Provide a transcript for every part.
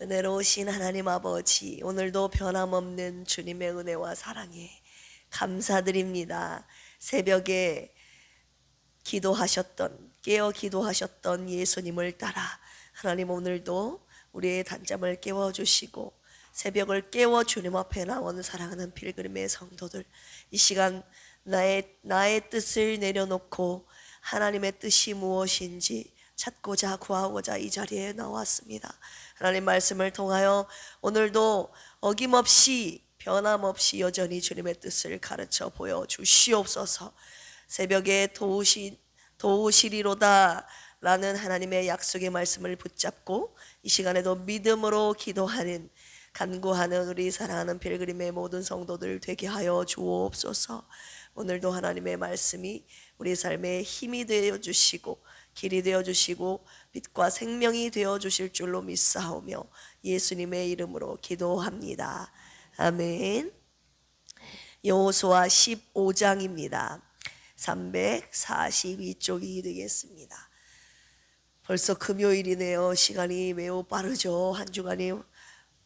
은혜로우신 하나님 아버지, 오늘도 변함없는 주님의 은혜와 사랑에 감사드립니다. 새벽에 깨어 기도하셨던 예수님을 따라 하나님, 오늘도 우리의 단잠을 깨워주시고 새벽을 깨워 주님 앞에 나오는 사랑하는 필그림의 성도들, 이 시간 나의 뜻을 내려놓고 하나님의 뜻이 무엇인지 찾고자 구하고자 이 자리에 나왔습니다. 하나님 말씀을 통하여 오늘도 어김없이 변함없이 여전히 주님의 뜻을 가르쳐 보여주시옵소서. 새벽에 도우시리로다 라는 하나님의 약속의 말씀을 붙잡고 이 시간에도 믿음으로 기도하는, 간구하는 우리 사랑하는 필그림의 모든 성도들 되게 하여 주옵소서. 오늘도 하나님의 말씀이 우리 삶의 힘이 되어 주시고 길이 되어 주시고 빛과 생명이 되어 주실 줄로 믿사오며 예수님의 이름으로 기도합니다. 아멘. 여호수아 15장입니다. 342쪽이 되겠습니다. 벌써 금요일이네요. 시간이 매우 빠르죠. 한 주간이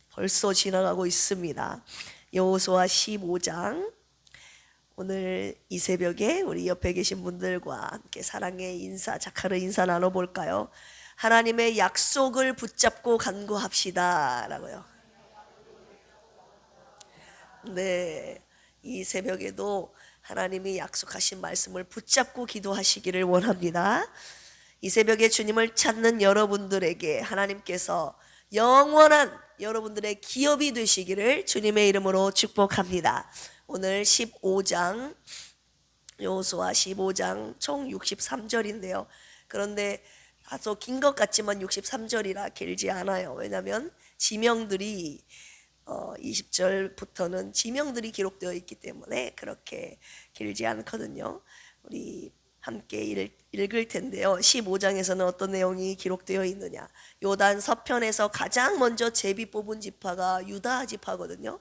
벌써 지나가고 있습니다. 여호수아 15장, 오늘 이 새벽에 우리 옆에 계신 분들과 함께 사랑의 인사, 자카르 인사 나눠볼까요? 하나님의 약속을 붙잡고 간구합시다 라고요. 네, 이 새벽에도 하나님이 약속하신 말씀을 붙잡고 기도하시기를 원합니다. 이 새벽에 주님을 찾는 여러분들에게 하나님께서 영원한 여러분들의 기업이 되시기를 주님의 이름으로 축복합니다. 오늘 15장, 여호수아 15장 총 63절인데요. 그런데 다소 긴 것 같지만 63절이라 길지 않아요. 왜냐하면 지명들이 20절부터는 지명들이 기록되어 있기 때문에 그렇게 길지 않거든요. 우리 함께 읽을 텐데요. 15장에서는 어떤 내용이 기록되어 있느냐? 요단 서편에서 가장 먼저 제비 뽑은 지파가 유다 지파거든요.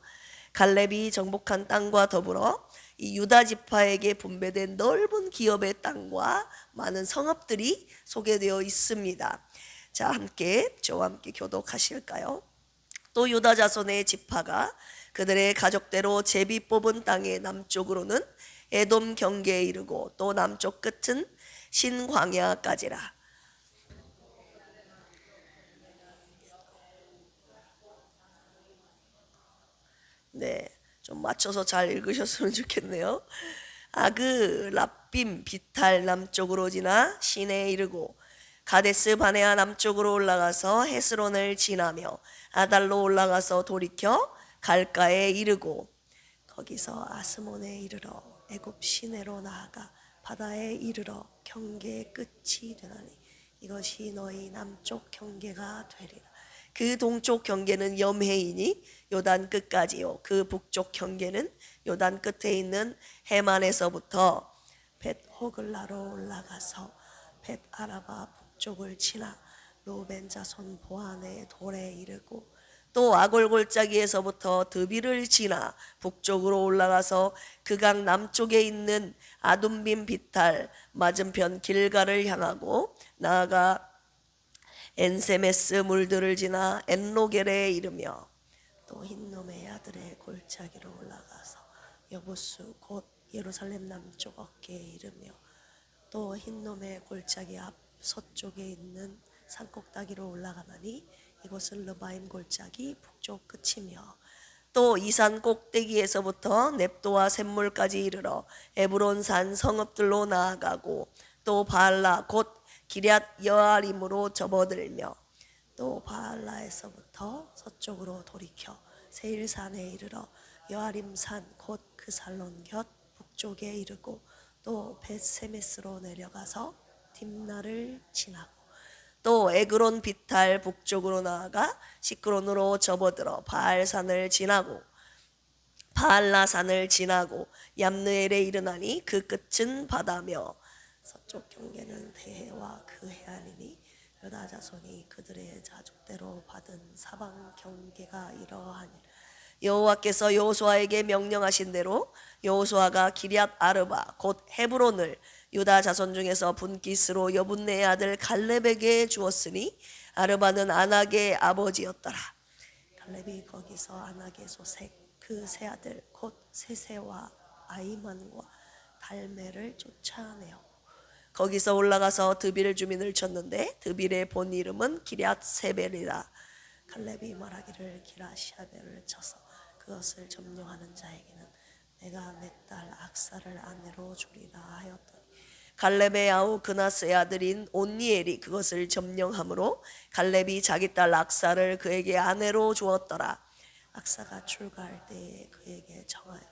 갈렙이 정복한 땅과 더불어 이 유다 지파에게 분배된 넓은 기업의 땅과 많은 성읍들이 소개되어 있습니다. 자, 저와 함께 교독하실까요? 또 유다 자손의 지파가 그들의 가족대로 제비 뽑은 땅의 남쪽으로는 에돔 경계에 이르고 또 남쪽 끝은 신광야까지라. 네, 좀 맞춰서 잘 읽으셨으면 좋겠네요. 아그 랍빔 비탈 남쪽으로 지나 시내에 이르고 가데스 바네아 남쪽으로 올라가서 헤스론을 지나며 아달로 올라가서 돌이켜 갈가에 이르고 거기서 아스몬에 이르러 애굽 시내로 나아가 바다에 이르러 경계의 끝이 되나니 이것이 너희 남쪽 경계가 되리라. 그 동쪽 경계는 염해이니 요단 끝까지요. 그 북쪽 경계는 요단 끝에 있는 해만에서부터 벳 호글라로 올라가서 벳 아라바 북쪽을 지나 로벤 자손 보안의 돌에 이르고 또 아골 골짜기에서부터 드비를 지나 북쪽으로 올라가서 그강 남쪽에 있는 아둠빔 비탈 맞은편 길가를 향하고 나아가 엔세메스 물들을 지나 엔로겔에 이르며 또 흰놈의 아들의 골짜기로 올라가서 여부수 곧 예루살렘 남쪽 어깨에 이르며 또 흰놈의 골짜기 앞 서쪽에 있는 산꼭다기로 올라가나니 이곳은 르바임 골짜기 북쪽 끝이며 또 이 산 꼭대기에서부터 넵도와 샘물까지 이르러 에브론산 성읍들로 나아가고 또 바알라 곧 기럇 여아림으로 접어들며 또 바알라에서부터 서쪽으로 돌이켜 세일산에 이르러 여아림산 곧 그 살론 곁 북쪽에 이르고 또 벳세메스로 내려가서 딥나를 지나고 또 에그론 비탈 북쪽으로 나아가 시크론으로 접어들어 바알산을 지나고 바알라산을 지나고 얌느엘에 이르나니 그 끝은 바다며 서쪽 경계는 대해와 그 해안이니 유다 자손이 그들의 자족대로 받은 사방 경계가 이러하니 여호와께서 여호수아에게 명령하신 대로 여호수아가 기럇 아르바 곧 헤브론을 유다 자손 중에서 분깃으로 여분네의 아들 갈렙에게 주었으니 아르바는 아낙의 아버지였더라. 갈렙이 거기서 아낙의 소생 그 세 아들 곧 세세와 아이만과 달메를 쫓아내어 거기서 올라가서 드빌 주민을 쳤는데 드빌의 본 이름은 기럇 세벨이라. 갈렙이 말하기를 기럇샤벨을 쳐서 그것을 점령하는 자에게는 내가 내 딸 악사를 아내로 주리라 하였더니 갈렙의 아우 그나스의 아들인 온니엘이 그것을 점령함으로 갈렙이 자기 딸 악사를 그에게 아내로 주었더라. 악사가 출가할 때에 그에게 정하여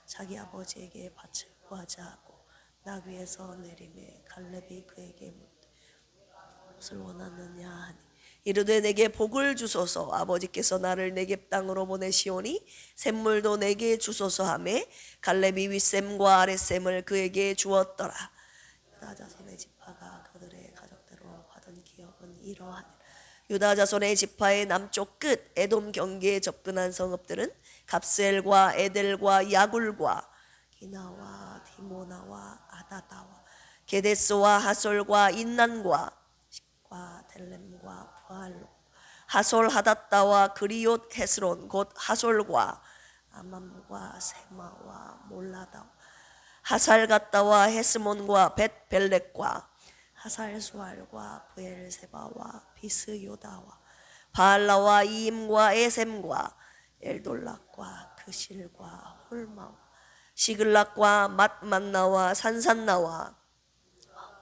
자기 아버지에게 밭을 구하자 하고 나귀에서 내림에 갈렙이 그에게 묻되 무엇을 원하느냐 하니 이르되 내게 복을 주소서. 아버지께서 나를 네겝 땅으로 보내시오니 샘물도 내게 주소서 하매 갈렙이 윗샘과 아랫샘을 그에게 주었더라. 유다 자손의 지파가 그들의 가족대로 받은 기업은 이러하니라. 유다 자손의 지파의 남쪽 끝 에돔 경계에 접근한 성읍들은 갑셀과 에델과 야굴과 기나와 디모나와 아다다와 게데스와 하솔과 인난과 식과 델렘과 부알로 하솔 하닷다와 그리옷 헤스론 곧 하솔과 아맘과 세마와 몰라다와 하살갓다와 헤스몬과 벳벨렉과 하살수알과 부엘세바와 비스요다와 바알라와 이임과 에셈과 엘돌락과 그실과 홀마와 시글락과 맛만나와 산산나와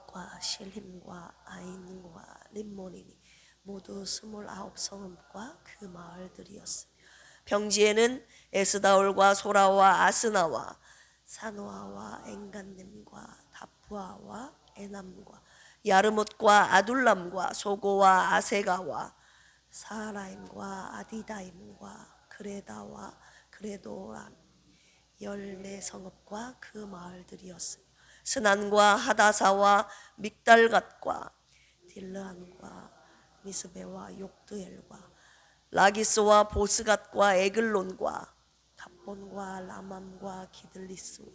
과 실힘과 아인과 림몬이니 모두 29성읍과 그 마을들이었으며 평지에는 에스다올과 소라와 아스나와 사노아와 엥간nem과 다푸아와 에남과 야르못과 아둘람과 소고와 아세가와 사라임과 아디다임과 그레다와 그레도람 14성읍과 그 마을들이었으며 스난과 하다사와 믹달갓과 딜르안과 미스베와 욕드엘과 라기스와 보스갓과 에글론과 갑본과 라맘과 기들리스와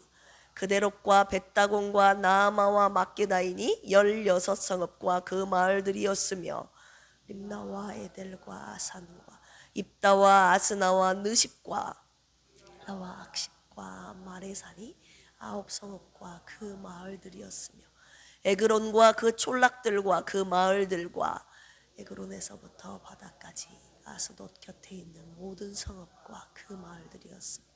그데롭과 벳다곤과 나아마와 막게다이니 16성읍과 그 마을들이었으며 림나와 에델과 아산과 입다와 아스나와 느십과 라와 악십과 마레산이 9성읍과 그 마을들이었으며 에그론과 그 촌락들과 그 마을들과 에그론에서부터 바다까지 아스돗 곁에 있는 모든 성읍과 그 마을들이었으며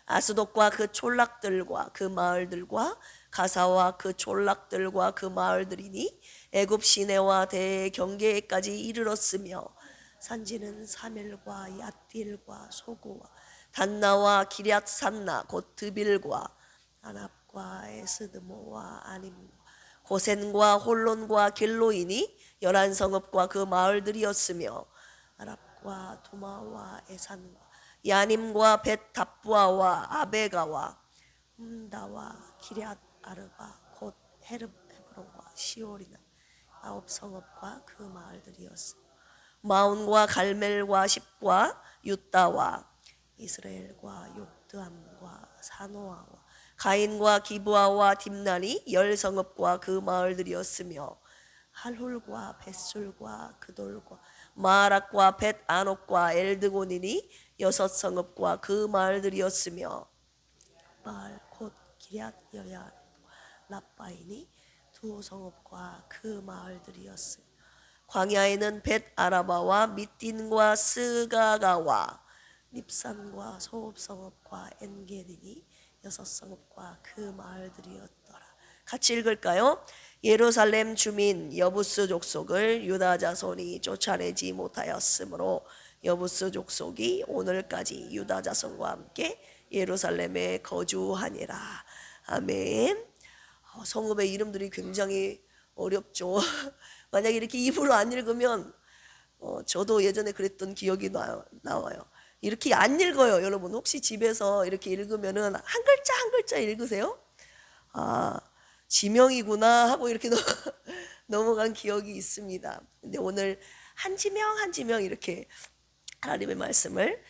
아스돗과 그 촌락들과 그 마을들과 가사와 그 촌락들과 그 마을들이니 애굽 시내와 대 경계에까지 이르렀으며 산지는 사멜과 얏딜과 소고와 단나와 기럇 산나 곧 드빌과 아납과 에스드모와 아님과 고센과 홀론과 길로이니 11성읍과 그 마을들이었으며 아랍과 두마와 에산과 야님과 벳답부아와 아베가와 훔다와 기럇 아르바 곧 헤르브론과 시올이나 9성읍과 그 마을들이었으며 마온과 갈멜과 십과 유다와 이스라엘과 욕드암과 사노아와 가인과 기브아와 딥나니 10성읍과 그 마을들이었으며 할훌과 벳술과 그돌과 마락과 벳아녹과 엘드곤이니 6성읍과 그 마을들이었으며 바알 곧 기럇 여야 라빠이니 2성읍과 그 마을들이었으며 광야에는 벳아라바와 미딘과 스가가와 닙산과 소읍성읍과 엔게디니 6성읍과 그 마을들이었더라. 같이 읽을까요? 예루살렘 주민 여부스 족속을 유다 자손이 쫓아내지 못하였으므로 여부스 족속이 오늘까지 유다 자손과 함께 예루살렘에 거주하니라. 아멘. 성읍의 이름들이 굉장히 어렵죠. 만약에 이렇게 입으로 안 읽으면 저도 예전에 그랬던 기억이 나와요. 이렇게 안 읽어요. 여러분 혹시 집에서 이렇게 읽으면은 한 글자 한 글자 읽으세요? 아, 지명이구나 하고 이렇게 넘어간 기억이 있습니다. 근데 오늘 한 지명 한 지명 이렇게 하나님의 말씀을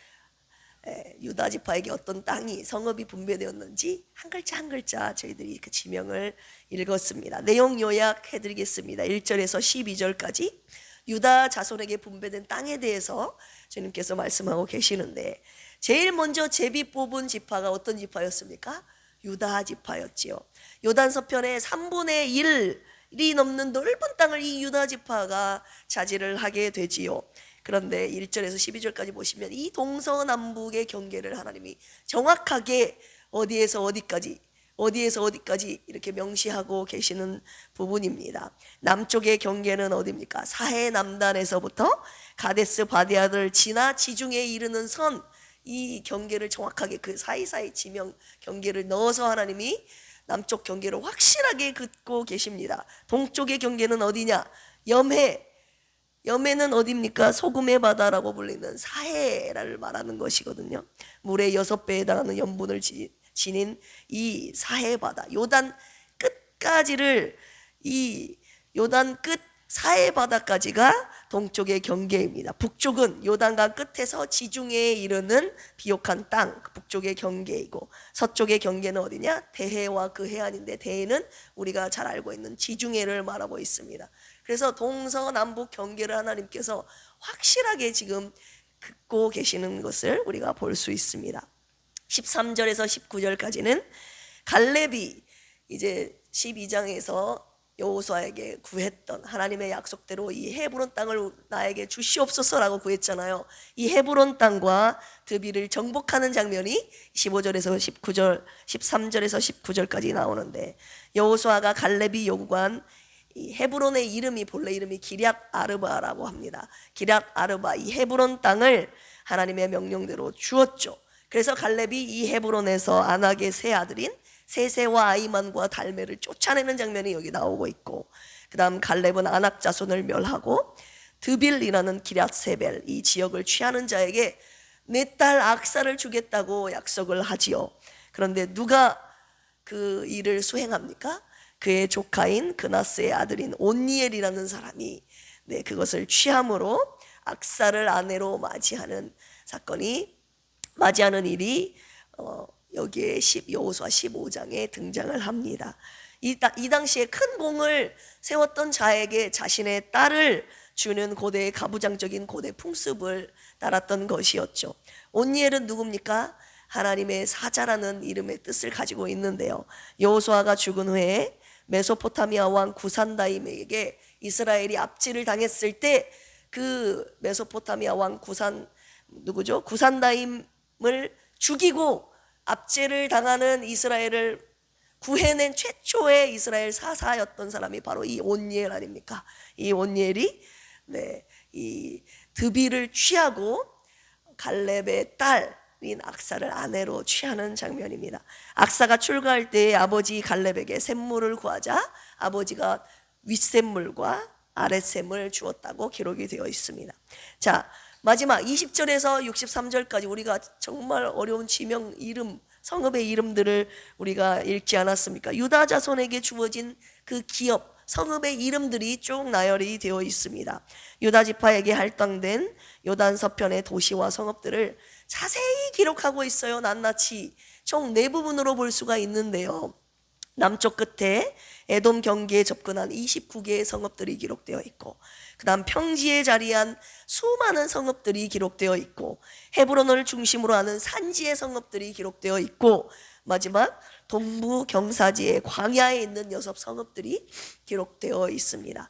유다 지파에게 어떤 땅이 성읍이 분배되었는지 한 글자 한 글자 저희들이 그 지명을 읽었습니다. 내용 요약해 드리겠습니다. 1절에서 12절까지 유다 자손에게 분배된 땅에 대해서 주님께서 말씀하고 계시는데, 제일 먼저 제비 뽑은 지파가 어떤 지파였습니까? 유다 지파였지요. 요단 서편의 3분의 1이 넘는 넓은 땅을 이 유다 지파가 차지를 하게 되지요. 그런데 1절에서 12절까지 보시면 이 동서남북의 경계를 하나님이 정확하게 어디에서 어디까지 이렇게 명시하고 계시는 부분입니다. 남쪽의 경계는 어디입니까? 사해 남단에서부터 가데스 바디아를 지나 지중해에 이르는 선, 이 경계를 정확하게 그 사이사이 지명 경계를 넣어서 하나님이 남쪽 경계를 확실하게 긋고 계십니다. 동쪽의 경계는 어디냐? 염해는 어디입니까? 소금의 바다라고 불리는 사해를 말하는 것이거든요. 물의 6배에 해당하는 염분을 지닌 이 사해 바다, 요단 끝까지를, 이 요단 끝 사해 바다까지가 동쪽의 경계입니다. 북쪽은 요단강 끝에서 지중해에 이르는 비옥한 땅, 북쪽의 경계이고, 서쪽의 경계는 어디냐? 대해와 그 해안인데, 대해는 우리가 잘 알고 있는 지중해를 말하고 있습니다. 그래서 동서남북 경계를 하나님께서 확실하게 지금 긋고 계시는 것을 우리가 볼 수 있습니다. 13절에서 19절까지는 갈렙이 이제 12장에서 여호수아에게 구했던 하나님의 약속대로 이 헤브론 땅을 나에게 주시옵소서라고 구했잖아요. 이 헤브론 땅과 드비를 정복하는 장면이 15절에서 19절, 13절에서 19절까지 나오는데, 여호수아가 갈렙이 요구한 이 헤브론의 이름이, 본래 이름이 기럇 아르바라고 합니다. 기럇 아르바, 이 헤브론 땅을 하나님의 명령대로 주었죠. 그래서 갈렙이 이 헤브론에서 아낙의 세 아들인 세세와 아이만과 달메를 쫓아내는 장면이 여기 나오고 있고, 그 다음 갈렙은 아낙 자손을 멸하고 드빌이라는 기럇세벨, 이 지역을 취하는 자에게 내 딸 악사를 주겠다고 약속을 하지요. 그런데 누가 그 일을 수행합니까? 그의 조카인 그나스의 아들인 온니엘이라는 사람이 그것을 취함으로 악사를 아내로 맞이하는 일이 여기에 여호수아 15장에 등장을 합니다. 이 당시에 큰 공을 세웠던 자에게 자신의 딸을 주는 고대의 가부장적인 고대 풍습을 따랐던 것이었죠. 온니엘은 누굽니까? 하나님의 사자라는 이름의 뜻을 가지고 있는데요, 여호수아가 죽은 후에 메소포타미아 왕 구산다임에게 이스라엘이 압제를 당했을 때, 그 메소포타미아 왕 구산다임을 죽이고 압제를 당하는 이스라엘을 구해낸 최초의 이스라엘 사사였던 사람이 바로 이 온니엘 아닙니까? 이 온니엘이 이 드비를 취하고 갈렙의 딸인 악사를 아내로 취하는 장면입니다. 악사가 출가할 때 아버지 갈렙에게 샘물을 구하자 아버지가 윗샘물과 아랫샘을 주었다고 기록이 되어 있습니다. 자, 마지막 20절에서 63절까지 우리가 정말 어려운 지명 이름, 성읍의 이름들을 우리가 읽지 않았습니까? 유다 자손에게 주어진 그 기업, 성읍의 이름들이 쭉 나열이 되어 있습니다. 유다 지파에게 할당된 요단 서편의 도시와 성읍들을 자세히 기록하고 있어요. 낱낱이 총 4부분으로 볼 수가 있는데요, 남쪽 끝에 에돔 경계에 접근한 29개의 성읍들이 기록되어 있고, 그 다음 평지에 자리한 수많은 성읍들이 기록되어 있고, 헤브론을 중심으로 하는 산지의 성읍들이 기록되어 있고, 마지막 동부 경사지의 광야에 있는 6 성읍들이 기록되어 있습니다.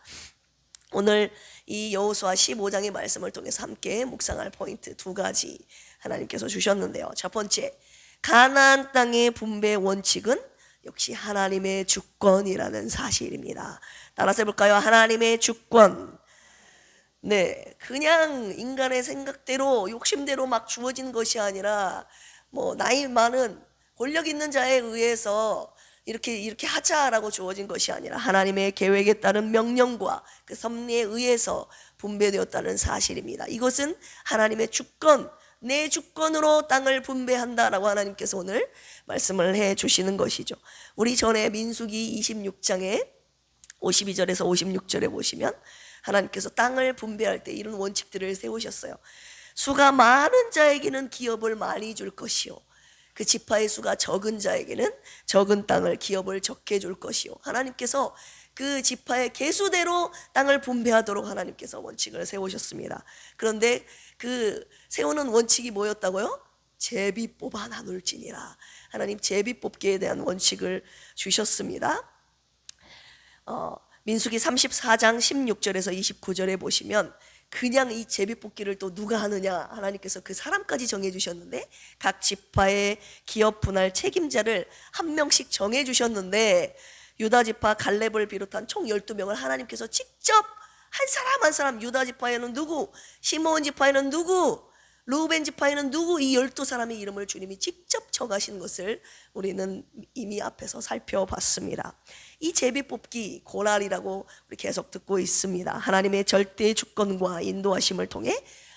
오늘 이 여호수아 15장의 말씀을 통해서 함께 묵상할 포인트 2가지 하나님께서 주셨는데요, 첫 번째, 가나안 땅의 분배 원칙은 역시 하나님의 주권이라는 사실입니다. 따라서 해볼까요? 하나님의 주권. 그냥 인간의 생각대로 욕심대로 막 주어진 것이 아니라, 나이 많은 권력 있는 자에 의해서 이렇게 하자라고 주어진 것이 아니라 하나님의 계획에 따른 명령과 그 섭리에 의해서 분배되었다는 사실입니다. 이것은 하나님의 주권, 내 주권으로 땅을 분배한다라고 하나님께서 오늘 말씀을 해 주시는 것이죠. 우리 전에 민수기 26장에 52절에서 56절에 보시면 하나님께서 땅을 분배할 때 이런 원칙들을 세우셨어요. 수가 많은 자에게는 기업을 많이 줄 것이요, 그 지파의 수가 적은 자에게는 적은 땅을, 기업을 적게 줄 것이요, 하나님께서 그 지파의 계수대로 땅을 분배하도록 하나님께서 원칙을 세우셨습니다. 그런데 그 세우는 원칙이 뭐였다고요? 제비 뽑아 나눌지니라. 하나님 제비 뽑기에 대한 원칙을 주셨습니다. 민수기 34장 16절에서 29절에 보시면 그냥 이 제비 뽑기를 또 누가 하느냐, 하나님께서 그 사람까지 정해 주셨는데 각 지파의 기업 분할 책임자를 한 명씩 정해 주셨는데 유다 지파 갈렙을 비롯한 총 12명을 하나님께서 직접 한 사람 한 사람, 유다 지파에는 누구, 시므온 지파에는 누구, 루벤 지파에는 누구, 이 12사람의 이름을 주님이 직접 정하신 것을 우리는 이미 앞에서 살펴봤습니다. 이 제비뽑기 고랄이라고 우리 계속 듣고 있습니다. 하나님의 절대 주권과 인도하심을 통해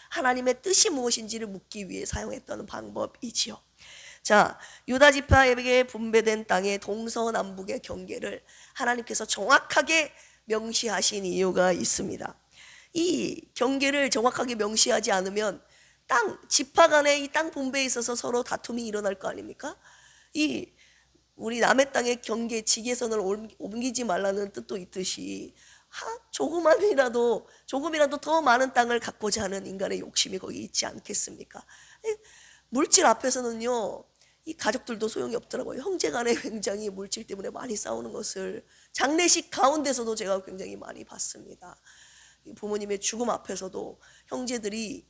하나님의 뜻이 무엇인지를 묻기 위해 사용했던 방법이지요. 자, 유다 지파에게 분배된 땅의 동서남북의 경계를 하나님께서 정확하게 명시하신 이유가 있습니다. 이 경계를 정확하게 명시하지 않으면 지파 간의 이 땅 분배에 있어서 서로 다툼이 일어날 거 아닙니까? 우리 남의 땅의 경계 지게선을 옮기지 말라는 뜻도 있듯이 조금이라도 더 많은 땅을 갖고자 하는 인간의 욕심이 거기 있지 않겠습니까? 물질 앞에서는요, 이 가족들도 소용이 없더라고요. 형제 간에 굉장히 물질 때문에 많이 싸우는 것을 장례식 가운데서도 제가 굉장히 많이 봤습니다. 부모님의 죽음 앞에서도 형제들이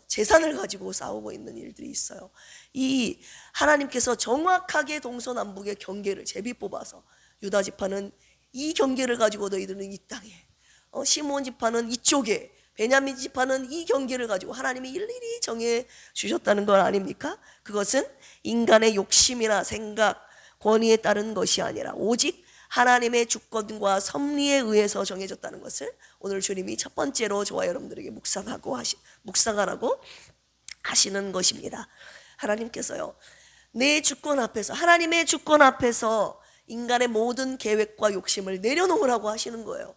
재산을 가지고 싸우고 있는 일들이 있어요. 이 하나님께서 정확하게 동서남북의 경계를 제비 뽑아서 유다 지파는 이 경계를 가지고 너희들은 이 땅에, 시므온 지파는 이쪽에, 베냐민 지파는 이 경계를 가지고 하나님이 일일이 정해 주셨다는 건 아닙니까? 그것은 인간의 욕심이나 생각, 권위에 따른 것이 아니라 오직 하나님의 주권과 섭리에 의해서 정해졌다는 것을 오늘 주님이 첫 번째로 저와 여러분들에게 묵상하라고 하시는 것입니다. 하나님께서요, 내 주권 앞에서, 하나님의 주권 앞에서 인간의 모든 계획과 욕심을 내려놓으라고 하시는 거예요.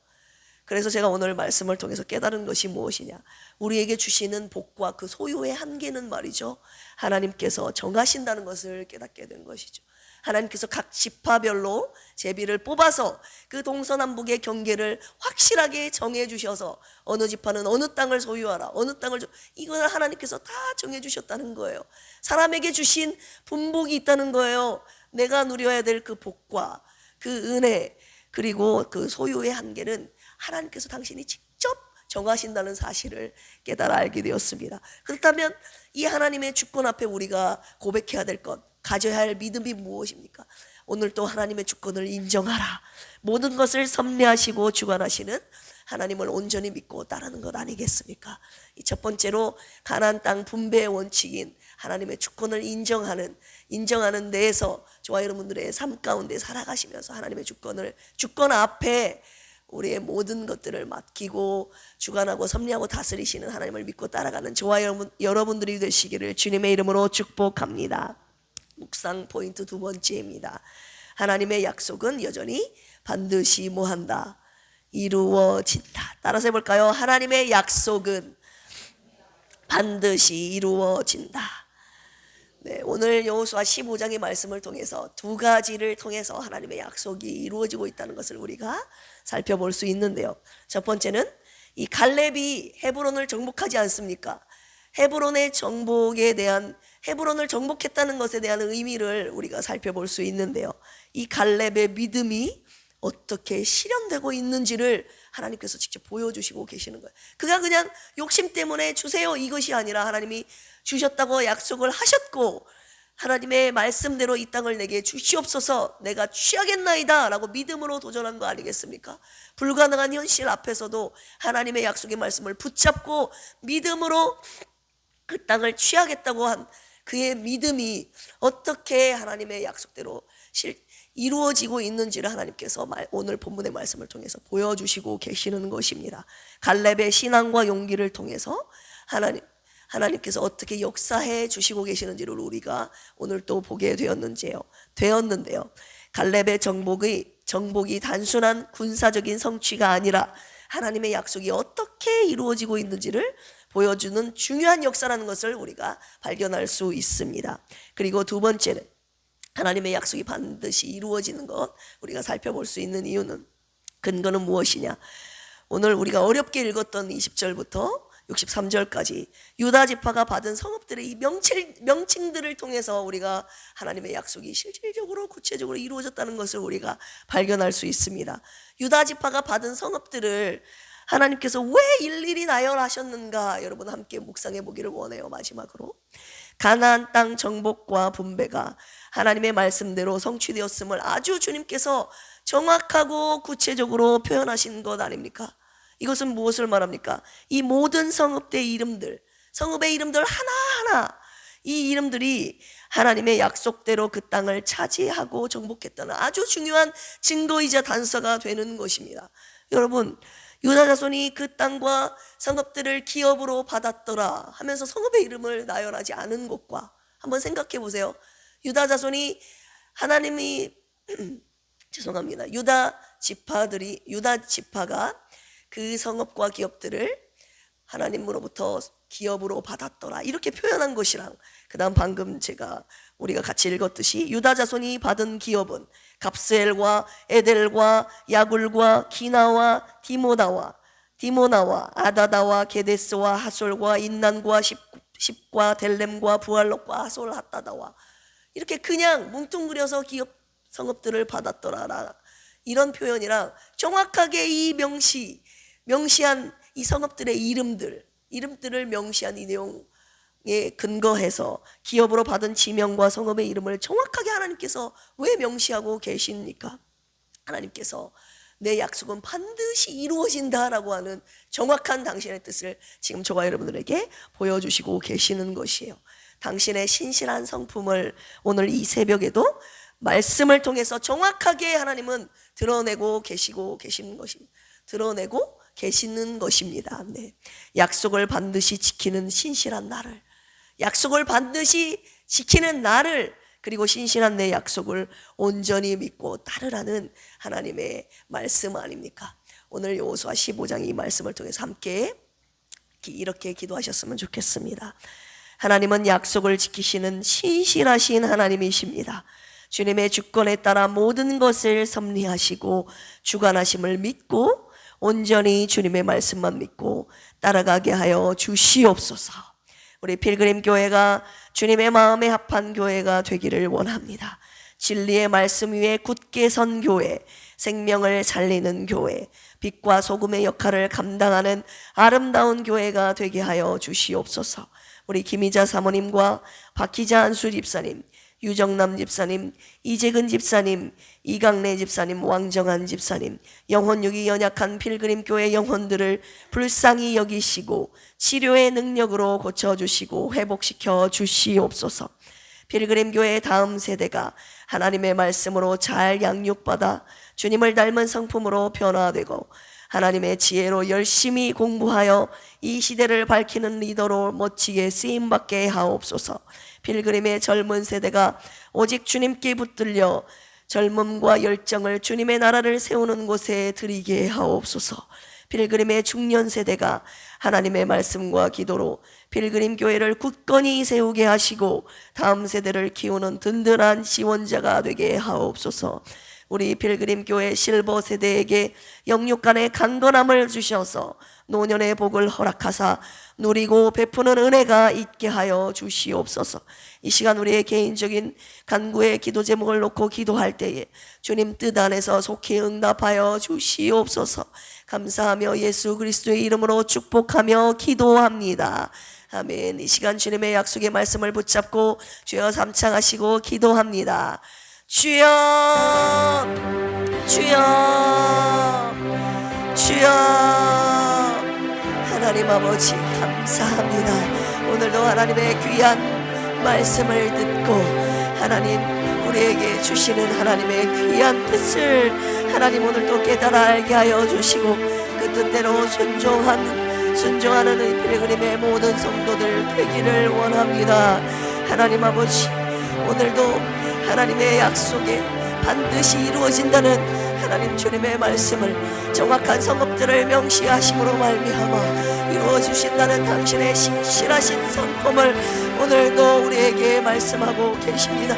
그래서 제가 오늘 말씀을 통해서 깨달은 것이 무엇이냐, 우리에게 주시는 복과 그 소유의 한계는 말이죠, 하나님께서 정하신다는 것을 깨닫게 된 것이죠. 하나님께서 각 지파별로 제비를 뽑아서 그 동서남북의 경계를 확실하게 정해 주셔서 어느 지파는 어느 땅을 소유하라, 어느 땅을 이걸 하나님께서 다 정해 주셨다는 거예요. 사람에게 주신 분복이 있다는 거예요. 내가 누려야 될 그 복과 그 은혜, 그리고 그 소유의 한계는 하나님께서 당신이 직접 정하신다는 사실을 깨달아 알게 되었습니다. 그렇다면 이 하나님의 주권 앞에 우리가 고백해야 될 것, 가져야 할 믿음이 무엇입니까? 오늘 또 하나님의 주권을 인정하라. 모든 것을 섭리하시고 주관하시는 하나님을 온전히 믿고 따르는 것 아니겠습니까? 이 첫 번째로 가나안 땅 분배의 원칙인 하나님의 주권을 인정하는 데에서 저와 여러분들의 삶 가운데 살아가시면서 하나님의 주권 앞에 우리의 모든 것들을 맡기고 주관하고 섭리하고 다스리시는 하나님을 믿고 따라가는 저와 여러분들이 되시기를 주님의 이름으로 축복합니다. 묵상 포인트 두 번째입니다. 하나님의 약속은 여전히 반드시 뭐한다? 이루어진다. 따라서 해볼까요? 하나님의 약속은 반드시 이루어진다. 네, 오늘 여호수아 15장의 말씀을 통해서 두 가지를 통해서 하나님의 약속이 이루어지고 있다는 것을 우리가 살펴볼 수 있는데요. 첫 번째는 이 갈렙이 헤브론을 정복하지 않습니까? 헤브론을 정복했다는 것에 대한 의미를 우리가 살펴볼 수 있는데요. 이 갈렙의 믿음이 어떻게 실현되고 있는지를 하나님께서 직접 보여주시고 계시는 거예요. 그가 그냥 욕심 때문에 주세요 이것이 아니라 하나님이 주셨다고 약속을 하셨고 하나님의 말씀대로 이 땅을 내게 주시옵소서 내가 취하겠나이다 라고 믿음으로 도전한 거 아니겠습니까? 불가능한 현실 앞에서도 하나님의 약속의 말씀을 붙잡고 믿음으로 그 땅을 취하겠다고 한 그의 믿음이 어떻게 하나님의 약속대로 이루어지고 있는지를 하나님께서 오늘 본문의 말씀을 통해서 보여주시고 계시는 것입니다. 갈렙의 신앙과 용기를 통해서 하나님께서 어떻게 역사해 주시고 계시는지를 우리가 오늘 또 보게 되었는데요. 갈렙의 정복이 단순한 군사적인 성취가 아니라 하나님의 약속이 어떻게 이루어지고 있는지를 보여주는 중요한 역사라는 것을 우리가 발견할 수 있습니다. 그리고 두 번째는 하나님의 약속이 반드시 이루어지는 것 우리가 살펴볼 수 있는 근거는 무엇이냐? 오늘 우리가 어렵게 읽었던 20절부터 63절까지 유다 지파가 받은 성읍들의 이 명칭들을 통해서 우리가 하나님의 약속이 실질적으로 구체적으로 이루어졌다는 것을 우리가 발견할 수 있습니다. 유다 지파가 받은 성읍들을 하나님께서 왜 일일이 나열하셨는가, 여러분 함께 묵상해 보기를 원해요. 마지막으로 가나안 땅 정복과 분배가 하나님의 말씀대로 성취되었음을 아주 주님께서 정확하고 구체적으로 표현하신 것 아닙니까? 이것은 무엇을 말합니까? 이 모든 성읍의 이름들, 성읍의 이름들 하나하나, 이 이름들이 하나님의 약속대로 그 땅을 차지하고 정복했다는 아주 중요한 증거이자 단서가 되는 것입니다. 여러분, 유다 자손이 그 땅과 성읍들을 기업으로 받았더라 하면서 성읍의 이름을 나열하지 않은 것과 한번 생각해 보세요. 유다 자손이 하나님이 죄송합니다. 유다 지파가 그 성읍과 기업들을 하나님으로부터 기업으로 받았더라 이렇게 표현한 것이랑, 그 다음 방금 우리가 같이 읽었듯이 유다 자손이 받은 기업은 갑스엘과 에델과 야굴과 기나와 디모나와 아다다와 게데스와 하솔과 인난과 십과 델렘과 부알롯과 하솔 핫다다와 이렇게 그냥 뭉뚱그려서 기업 성읍들을 받았더라 이런 표현이랑 정확하게 이 명시한 이 성읍들의 이름들을 명시한 이 내용에 근거해서 기업으로 받은 지명과 성읍의 이름을 정확하게 하나님께서 왜 명시하고 계십니까? 하나님께서 내 약속은 반드시 이루어진다라고 하는 정확한 당신의 뜻을 지금 저와 여러분들에게 보여주시고 계시는 것이에요. 당신의 신실한 성품을 오늘 이 새벽에도 말씀을 통해서 정확하게 하나님은 드러내고 계시는 것입니다. 드러내고 계시는 것입니다. 네. 약속을 반드시 지키는 신실한 나를, 약속을 반드시 지키는 나를, 그리고 신실한 내 약속을 온전히 믿고 따르라는 하나님의 말씀 아닙니까? 오늘 여호수아 15장 이 말씀을 통해서 함께 이렇게 기도하셨으면 좋겠습니다. 하나님은 약속을 지키시는 신실하신 하나님이십니다. 주님의 주권에 따라 모든 것을 섭리하시고 주관하심을 믿고 온전히 주님의 말씀만 믿고 따라가게 하여 주시옵소서. 우리 필그림 교회가 주님의 마음에 합한 교회가 되기를 원합니다. 진리의 말씀 위에 굳게 선 교회, 생명을 살리는 교회, 빛과 소금의 역할을 감당하는 아름다운 교회가 되게 하여 주시옵소서. 우리 김희자 사모님과 박희자 안수 집사님, 유정남 집사님, 이재근 집사님, 이강래 집사님, 왕정한 집사님, 영혼육이 연약한 필그림 교회 영혼들을 불쌍히 여기시고 치료의 능력으로 고쳐주시고 회복시켜 주시옵소서. 필그림 교회의 다음 세대가 하나님의 말씀으로 잘 양육받아 주님을 닮은 성품으로 변화되고 하나님의 지혜로 열심히 공부하여 이 시대를 밝히는 리더로 멋지게 쓰임받게 하옵소서. 필그림의 젊은 세대가 오직 주님께 붙들려 젊음과 열정을 주님의 나라를 세우는 곳에 드리게 하옵소서. 필그림의 중년 세대가 하나님의 말씀과 기도로 필그림 교회를 굳건히 세우게 하시고 다음 세대를 키우는 든든한 지원자가 되게 하옵소서. 우리 필그림 교회 실버 세대에게 영육간의 강건함을 주셔서 노년의 복을 허락하사 누리고 베푸는 은혜가 있게 하여 주시옵소서. 이 시간 우리의 개인적인 간구의 기도 제목을 놓고 기도할 때에 주님 뜻 안에서 속히 응답하여 주시옵소서. 감사하며 예수 그리스도의 이름으로 축복하며 기도합니다. 아멘. 이 시간 주님의 약속의 말씀을 붙잡고 주여 삼창하시고 기도합니다. 주여, 주여, 주여. 하나님 아버지 감사합니다. 오늘도 하나님의 귀한 말씀을 듣고 하나님 우리에게 주시는 하나님의 귀한 뜻을 하나님 오늘도 깨달아 알게 하여 주시고 그 뜻대로 순종하는 이 필그림의 모든 성도들 되기를 원합니다. 하나님 아버지 오늘도 하나님의 약속에 반드시 이루어진다는 하나님 주님의 말씀을 정확한 성읍들을 명시하심으로 말미암아 이루어주신다는 당신의 신실하신 성품을 오늘도 우리에게 말씀하고 계십니다.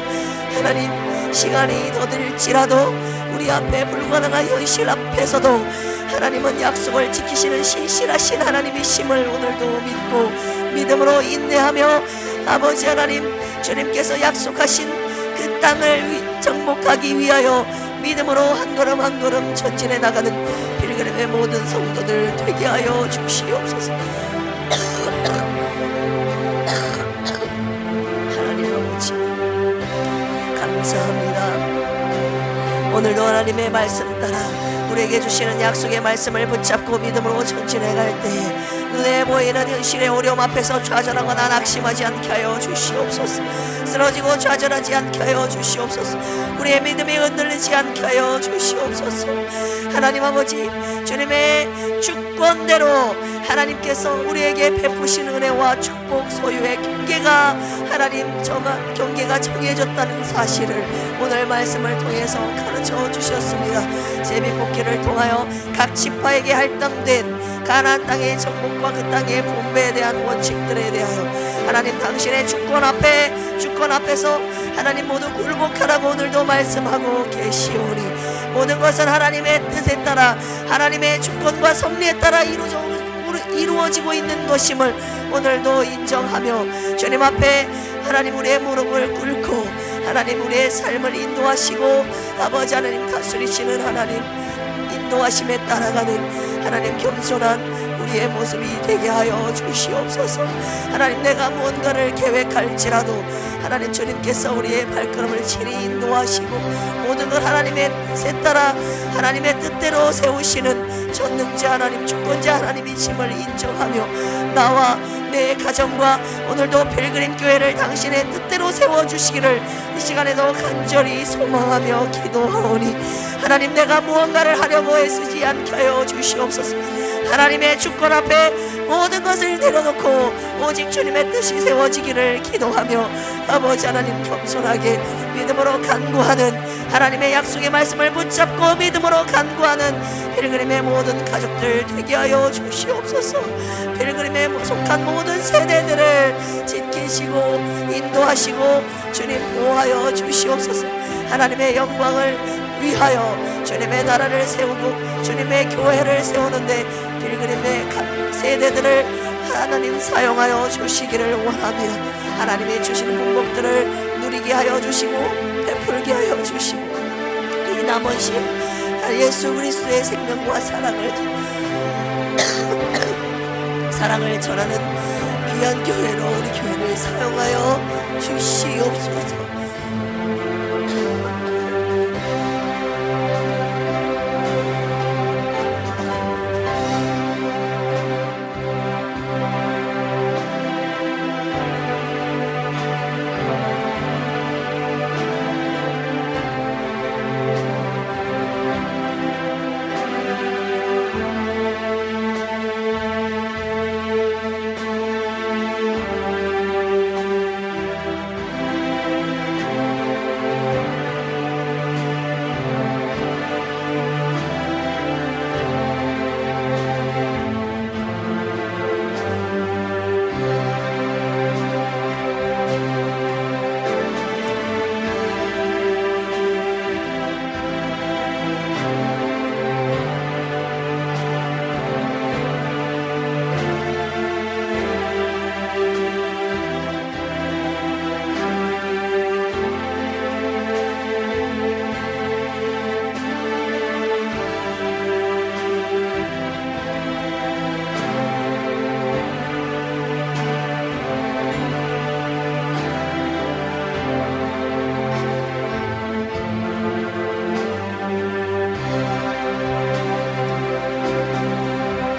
하나님 시간이 더딜지라도 우리 앞에 불가능한 현실 앞에서도 하나님은 약속을 지키시는 신실하신 하나님이심을 오늘도 믿고 믿음으로 인내하며 아버지 하나님 주님께서 약속하신 그 땅을 정복하기 위하여 믿음으로 한 걸음 한 걸음 전진해 나가는 필그림의 모든 성도들 되게 하여 주시옵소서. 하나님 아버지 감사합니다. 오늘도 하나님의 말씀 따라 우리에게 주시는 약속의 말씀을 붙잡고 믿음으로 전진해 갈 때 눈에 보이는 현실의 어려움 앞에서 좌절하거나 낙심하지 않게 하여 주시옵소서. 쓰러지고 좌절하지 않게 하여 주시옵소서. 우리의 믿음이 흔들리지 않게 하여 주시옵소서. 하나님 아버지 주님의 주권대로 하나님께서 우리에게 베푸신 은혜와 축복 소유의 경계가 하나님 정한 경계가 정해졌다는 사실을 오늘 말씀을 통해서 가르쳐 주셨습니다. 제비뽑기를 통하여 각 지파에게 할당된 가나안 땅의 정복과 그 땅의 분배에 대한 원칙들에 대하여 하나님 당신의 주권 앞에서 하나님 모두 굴복하라고 오늘도 말씀하고 계시오니 모든 것은 하나님의 뜻에 따라 하나님의 주권과 섭리에 따라 이루어지고 있는 것임을 오늘도 인정하며 주님 앞에 하나님 우리의 무릎을 꿇고 하나님 우리의 삶을 인도하시고 아버지 하나님 다스리시는 하나님 인도하심에 따라가는 하나님 겸손한 우리의 모습이 되게 하여 주시옵소서. 하나님 내가 무언가를 계획할지라도 하나님 주님께서 우리의 발걸음을 친히 인도하시고 모든 걸 하나님의 뜻에 따라 하나님의 뜻대로 세우시는 전능자 하나님 주권자 하나님이심을 인정하며 나와 내 가정과 오늘도 필그림 교회를 당신의 뜻대로 세워주시기를 이 시간에도 간절히 소망하며 기도하오니 하나님 내가 무언가를 하려고 애쓰지 않게 하여 주시옵소서. 하나님의 주권 앞에 모든 것을 내려놓고 오직 주님의 뜻이 세워지기를 기도하며 아버지 하나님 겸손하게 믿음으로 간구하는 하나님의 약속의 말씀을 붙잡고 믿음으로 간구하는 필그림의 모든 가족들 되게 하여 주시옵소서. 필그림에 속한 모든 세대들을 지키시고 인도하시고 주님 보호하여 주시옵소서. 하나님의 영광을 위하여 주님의 나라를 세우고 주님의 교회를 세우는데 필그림의 세대들을 하나님 사용하여 주시기를 원합니다. 하나님이 주시는 복복들을 누리게 하여 주시고 베풀게 하여 주시고 이 남은 시간 예수 그리스도의 생명과 사랑을 전하는 귀한 교회로 우리 교회를 사용하여 주시옵소서.